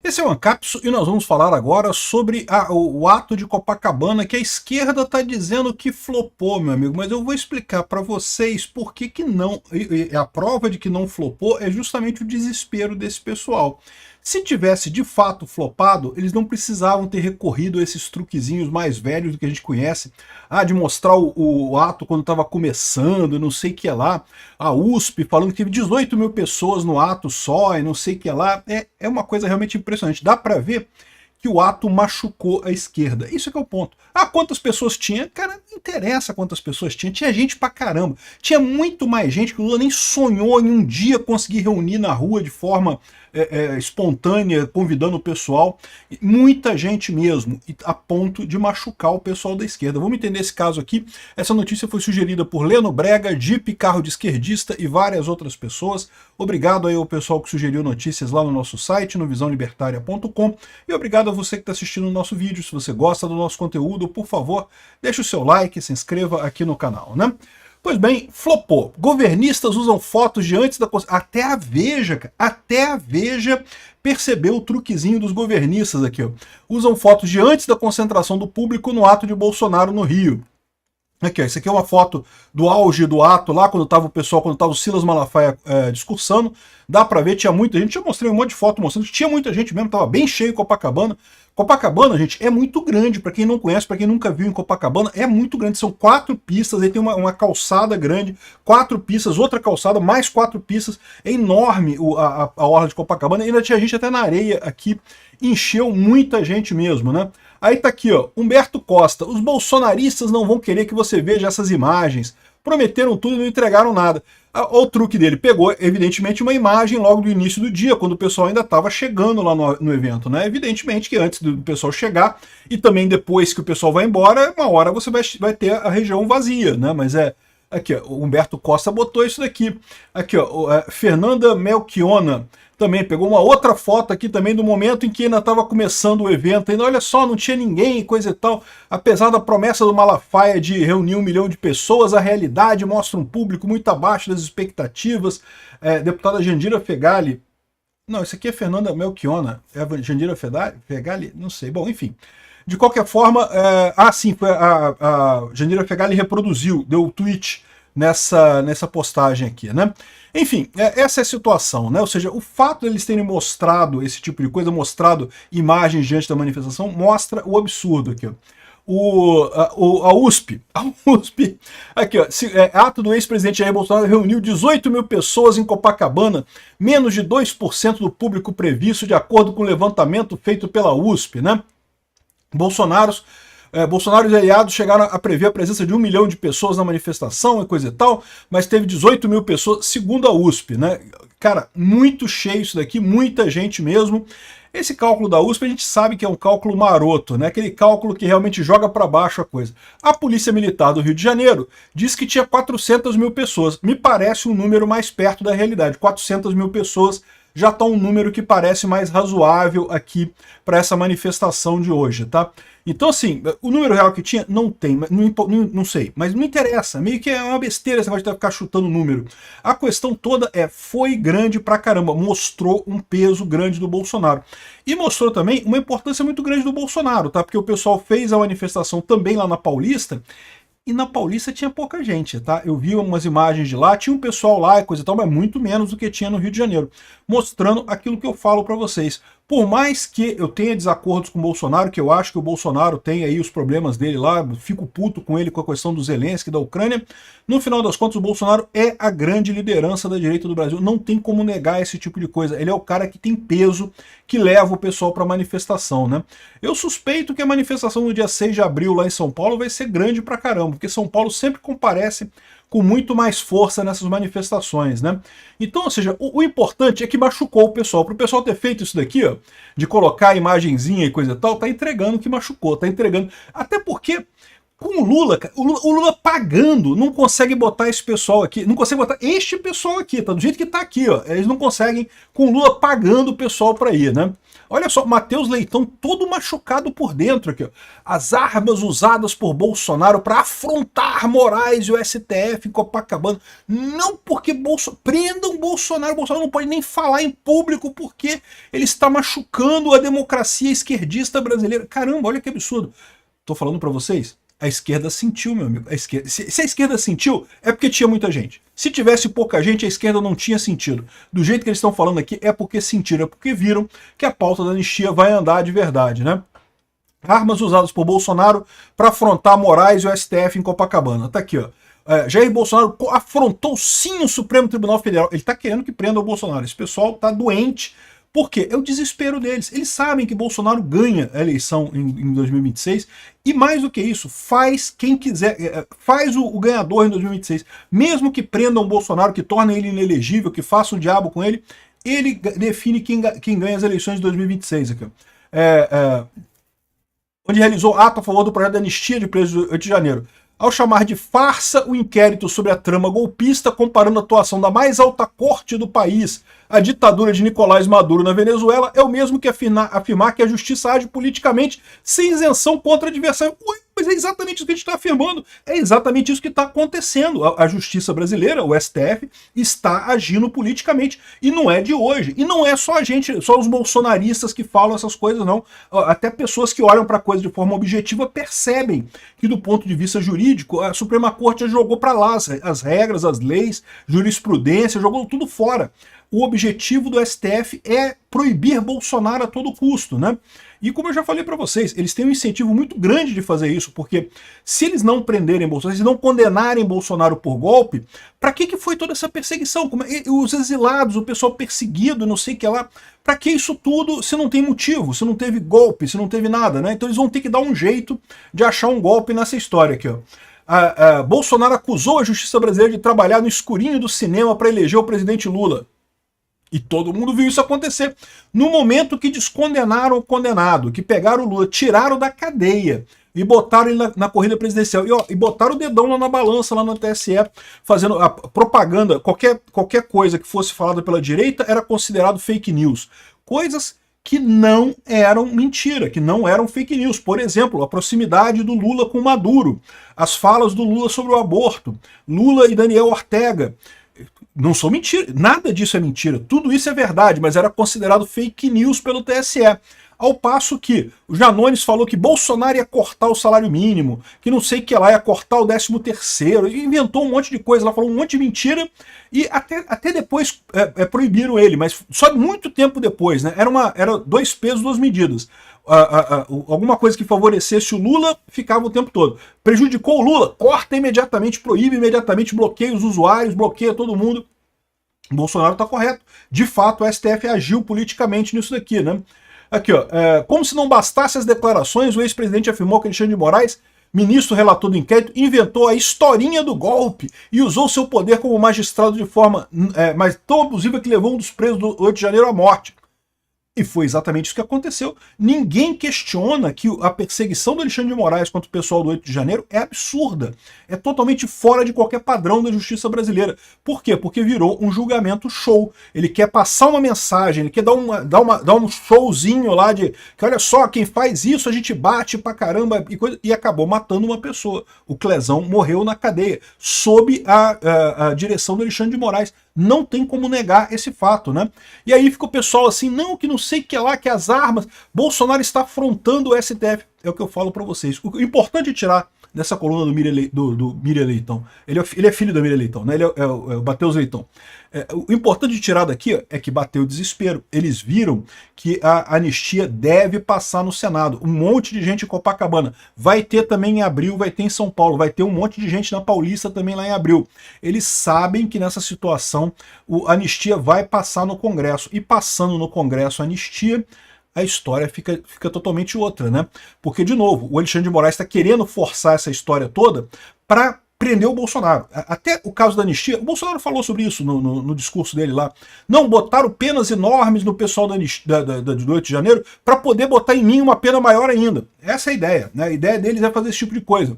Esse é o Ancapsu e nós vamos falar agora sobre o ato de Copacabana que a esquerda está dizendo que flopou, meu amigo, mas eu vou explicar para vocês por que que não, e a prova de que não flopou é justamente o desespero desse pessoal. Se tivesse de fato flopado, eles não precisavam ter recorrido a esses truquezinhos mais velhos do que a gente conhece, de mostrar o ato quando estava começando, não sei o que lá, a USP falando que teve 18 mil pessoas no ato só, e não sei o que lá, é uma coisa realmente impressionante. Dá para ver que o ato machucou a esquerda. Isso que é o ponto. Quantas pessoas tinha? Cara, não interessa quantas pessoas tinha. Tinha gente pra caramba. Tinha muito mais gente que o Lula nem sonhou em um dia conseguir reunir na rua de forma espontânea, convidando o pessoal. Muita gente mesmo, a ponto de machucar o pessoal da esquerda. Vamos entender esse caso aqui. Essa notícia foi sugerida por Leno Brega, Jeep, Carro de Esquerdista e várias outras pessoas. Obrigado aí ao pessoal que sugeriu notícias lá no nosso site, no visãolibertaria.com, e obrigado a você que está assistindo o nosso vídeo. Se você gosta do nosso conteúdo, por favor, deixe o seu like, se inscreva aqui no canal, né? Pois bem, flopou. Governistas usam fotos de antes da... Até a Veja, até a Veja percebeu o truquezinho dos governistas aqui, ó. Usam fotos de antes da concentração do público no ato de Bolsonaro no Rio. Aqui, ó, isso aqui é uma foto do auge do ato lá, quando estava o pessoal, quando estava o Silas Malafaia discursando. Dá pra ver, tinha muita gente. Eu mostrei um monte de foto mostrando que tinha muita gente mesmo, tava bem cheio Copacabana. Copacabana, gente, é muito grande, para quem não conhece, para quem nunca viu em Copacabana, é muito grande, são 4 pistas, aí tem uma calçada grande, 4 pistas, outra calçada, mais 4 pistas, é enorme a orla de Copacabana, ainda tinha gente até na areia aqui, encheu muita gente mesmo, né? Aí tá aqui, ó, Humberto Costa, os bolsonaristas não vão querer que você veja essas imagens, prometeram tudo e não entregaram nada. O truque dele pegou, evidentemente, uma imagem logo do início do dia, quando o pessoal ainda estava chegando lá no evento, né? Evidentemente que antes do pessoal chegar, e também depois que o pessoal vai embora, uma hora você vai ter a região vazia, né? Mas aqui, ó, o Humberto Costa botou isso daqui. Aqui, ó, Fernanda Melchiona também pegou uma outra foto aqui também do momento em que ainda estava começando o evento. Ainda, olha só, não tinha ninguém, coisa e tal. Apesar da promessa do Malafaia de reunir 1 milhão de pessoas, a realidade mostra um público muito abaixo das expectativas. Deputada Jandira Fegali... Não, isso aqui é Fernanda Melchiona. É a Jandira Fegali? Não sei. Bom, enfim. De qualquer forma... sim, foi a Jandira Fegali reproduziu, deu o tweet nessa postagem aqui, né? Enfim, essa é a situação, né? Ou seja, o fato de eles terem mostrado esse tipo de coisa, mostrado imagens diante da manifestação, mostra o absurdo aqui, ó. A USP, aqui, ó, ato do ex-presidente Jair Bolsonaro reuniu 18 mil pessoas em Copacabana, menos de 2% do público previsto, de acordo com o levantamento feito pela USP, né? Bolsonaro e aliados chegaram a prever a presença de 1 milhão de pessoas na manifestação e coisa e tal, mas teve 18 mil pessoas, segundo a USP, né? Cara, muito cheio isso daqui, muita gente mesmo. Esse cálculo da USP a gente sabe que é um cálculo maroto, né? Aquele cálculo que realmente joga para baixo a coisa. A Polícia Militar do Rio de Janeiro diz que tinha 400 mil pessoas. Me parece um número mais perto da realidade. 400 mil pessoas já está um número que parece mais razoável aqui para essa manifestação de hoje, tá? Então, assim, o número real que tinha, não tem, não sei, mas não interessa, meio que é uma besteira você vai ficar chutando o número. A questão toda foi grande pra caramba, mostrou um peso grande do Bolsonaro. E mostrou também uma importância muito grande do Bolsonaro, tá? Porque o pessoal fez a manifestação também lá na Paulista, e na Paulista tinha pouca gente, tá? Eu vi umas imagens de lá, tinha um pessoal lá e coisa e tal, mas muito menos do que tinha no Rio de Janeiro, mostrando aquilo que eu falo para vocês. Por mais que eu tenha desacordos com o Bolsonaro, que eu acho que o Bolsonaro tem aí os problemas dele lá, fico puto com ele com a questão do Zelensky, da Ucrânia, no final das contas o Bolsonaro é a grande liderança da direita do Brasil, não tem como negar esse tipo de coisa, ele é o cara que tem peso, que leva o pessoal para a manifestação, né? Eu suspeito que a manifestação no dia 6 de abril lá em São Paulo vai ser grande pra caramba, porque São Paulo sempre comparece com muito mais força nessas manifestações, né? Então, ou seja, o importante é que machucou o pessoal. Para o pessoal ter feito isso daqui, ó, de colocar a imagenzinha e coisa e tal, tá entregando que machucou, tá entregando. Até porque, com o Lula pagando, não consegue botar esse pessoal aqui, não consegue botar este pessoal aqui, tá do jeito que tá aqui, ó. Eles não conseguem, com o Lula pagando o pessoal para ir, né? Olha só, Matheus Leitão todo machucado por dentro aqui, ó. As armas usadas por Bolsonaro para afrontar Moraes e o STF em Copacabana. Não porque prendam Bolsonaro. Bolsonaro não pode nem falar em público porque ele está machucando a democracia esquerdista brasileira. Caramba, olha que absurdo. Tô falando para vocês. A esquerda sentiu, meu amigo. Se a esquerda sentiu, é porque tinha muita gente. Se tivesse pouca gente, a esquerda não tinha sentido. Do jeito que eles estão falando aqui, é porque sentiram, é porque viram que a pauta da anistia vai andar de verdade, né? Armas usadas por Bolsonaro para afrontar Moraes e o STF em Copacabana. Tá aqui, ó. Jair Bolsonaro afrontou sim o Supremo Tribunal Federal. Ele tá querendo que prenda o Bolsonaro. Esse pessoal tá doente. Por quê? É o desespero deles. Eles sabem que Bolsonaro ganha a eleição em 2026 e mais do que isso, faz quem quiser, faz o ganhador em 2026. Mesmo que prendam o Bolsonaro, que tornem ele inelegível, que façam um diabo com ele, ele define quem ganha as eleições de 2026. Aqui. Onde realizou ato a favor do projeto de anistia de presos do 8 de janeiro. Ao chamar de farsa o inquérito sobre a trama golpista, comparando a atuação da mais alta corte do país à ditadura de Nicolás Maduro na Venezuela, é o mesmo que afirmar que a justiça age politicamente sem isenção contra adversário. Ué, mas é exatamente isso que a gente está afirmando. É exatamente isso que está acontecendo. A justiça brasileira, o STF, está agindo politicamente. E não é de hoje. E não é só a gente, só os bolsonaristas que falam essas coisas, não. Até pessoas que olham para a coisa de forma objetiva percebem que, do ponto de vista jurídico, a Suprema Corte já jogou para lá as regras, as leis, jurisprudência, jogou tudo fora. O objetivo do STF é proibir Bolsonaro a todo custo, né? E como eu já falei para vocês, eles têm um incentivo muito grande de fazer isso, porque se eles não prenderem Bolsonaro, se não condenarem Bolsonaro por golpe, para que foi toda essa perseguição? Os exilados, o pessoal perseguido, não sei o que lá, para que isso tudo se não tem motivo, se não teve golpe, se não teve nada, né? Então eles vão ter que dar um jeito de achar um golpe nessa história aqui, ó. Bolsonaro acusou a justiça brasileira de trabalhar no escurinho do cinema para eleger o presidente Lula. E todo mundo viu isso acontecer. No momento que descondenaram o condenado, que pegaram o Lula, tiraram da cadeia e botaram ele na corrida presidencial. E botaram o dedão lá na balança, lá no TSE, fazendo a propaganda. Qualquer coisa que fosse falada pela direita era considerado fake news. Coisas que não eram mentira, que não eram fake news. Por exemplo, a proximidade do Lula com Maduro, as falas do Lula sobre o aborto, Lula e Daniel Ortega. Não são mentira, nada disso é mentira, tudo isso é verdade, mas era considerado fake news pelo TSE. Ao passo que o Janones falou que Bolsonaro ia cortar o salário mínimo, que não sei o que lá, ia cortar o 13º, inventou um monte de coisa, lá falou um monte de mentira, e até depois proibiram ele, mas só muito tempo depois, né? Era 2 pesos, 2 medidas. Alguma coisa que favorecesse o Lula ficava o tempo todo. Prejudicou o Lula, corta imediatamente, proíbe imediatamente, bloqueia os usuários, bloqueia todo mundo. Bolsonaro está correto. De fato, o STF agiu politicamente nisso daqui, né? Aqui, ó. Como se não bastasse as declarações, o ex-presidente afirmou que Alexandre de Moraes, ministro relator do inquérito, inventou a historinha do golpe e usou seu poder como magistrado de forma mas tão abusiva que levou um dos presos do 8 de janeiro à morte. E foi exatamente isso que aconteceu. Ninguém questiona que a perseguição do Alexandre de Moraes contra o pessoal do 8 de janeiro é absurda. É totalmente fora de qualquer padrão da justiça brasileira. Por quê? Porque virou um julgamento show. Ele quer passar uma mensagem, ele quer dar um showzinho lá de que olha só, quem faz isso a gente bate pra caramba e acabou matando uma pessoa. O Clezão morreu na cadeia, sob a direção do Alexandre de Moraes. Não tem como negar esse fato, né? E aí fica o pessoal assim, não, que não sei o que lá, que as armas... Bolsonaro está afrontando o STF. É o que eu falo para vocês. O importante é tirar dessa coluna do Miriam Leitão. Ele é filho da Miriam Leitão, né? Ele é o Matheus Leitão. O importante de tirar daqui é que bateu o desespero. Eles viram que a anistia deve passar no Senado. Um monte de gente em Copacabana. Vai ter também em abril, vai ter em São Paulo, vai ter um monte de gente na Paulista também lá em abril. Eles sabem que nessa situação a anistia vai passar no Congresso. E passando no Congresso a anistia, a história fica totalmente outra, né? Porque, de novo, o Alexandre de Moraes está querendo forçar essa história toda para prender o Bolsonaro. Até o caso da anistia, o Bolsonaro falou sobre isso no discurso dele lá. Não, botaram penas enormes no pessoal do 8 de janeiro para poder botar em mim uma pena maior ainda. Essa é a ideia, né? A ideia deles é fazer esse tipo de coisa.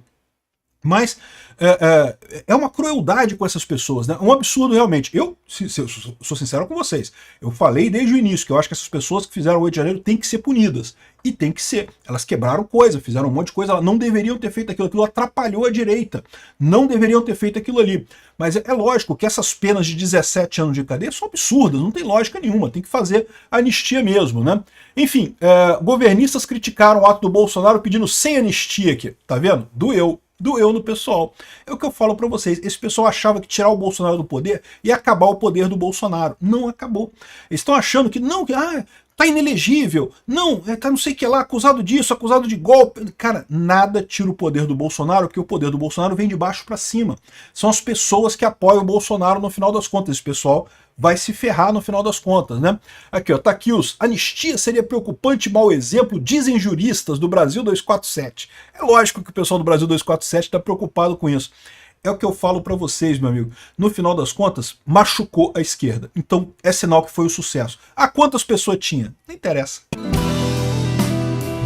Mas é uma crueldade com essas pessoas, né? É um absurdo realmente. Eu sou sincero com vocês. Eu falei desde o início que eu acho que essas pessoas que fizeram o 8 de janeiro têm que ser punidas. E tem que ser. Elas quebraram coisa, fizeram um monte de coisa, elas não deveriam ter feito aquilo. Aquilo atrapalhou a direita. Não deveriam ter feito aquilo ali. Mas é lógico que essas penas de 17 anos de cadeia são absurdas, não tem lógica nenhuma. Tem que fazer anistia mesmo, né? Enfim, governistas criticaram o ato do Bolsonaro pedindo sem anistia aqui. Tá vendo? Doeu no pessoal. É o que eu falo pra vocês. Esse pessoal achava que tirar o Bolsonaro do poder ia acabar o poder do Bolsonaro. Não acabou. Eles estão achando que não, tá inelegível, não, tá não sei o que lá, acusado disso, acusado de golpe. Cara, nada tira o poder do Bolsonaro, porque o poder do Bolsonaro vem de baixo pra cima. São as pessoas que apoiam o Bolsonaro no final das contas. Esse pessoal vai se ferrar no final das contas, né? Aqui, ó, tá aqui os anistia seria preocupante e mau exemplo, dizem juristas do Brasil 247. É lógico que o pessoal do Brasil 247 está preocupado com isso. É o que eu falo para vocês, meu amigo. No final das contas, machucou a esquerda. Então é sinal que foi um sucesso. Ah, quantas pessoas tinha? Não interessa.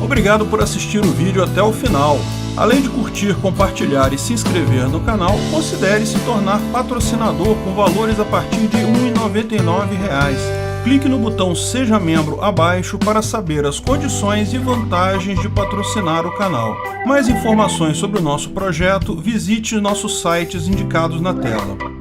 Obrigado por assistir o vídeo até o final. Além de curtir, compartilhar e se inscrever no canal, considere se tornar patrocinador com valores a partir de R$ 1,99. Clique no botão Seja Membro abaixo para saber as condições e vantagens de patrocinar o canal. Mais informações sobre o nosso projeto, visite os nossos sites indicados na tela.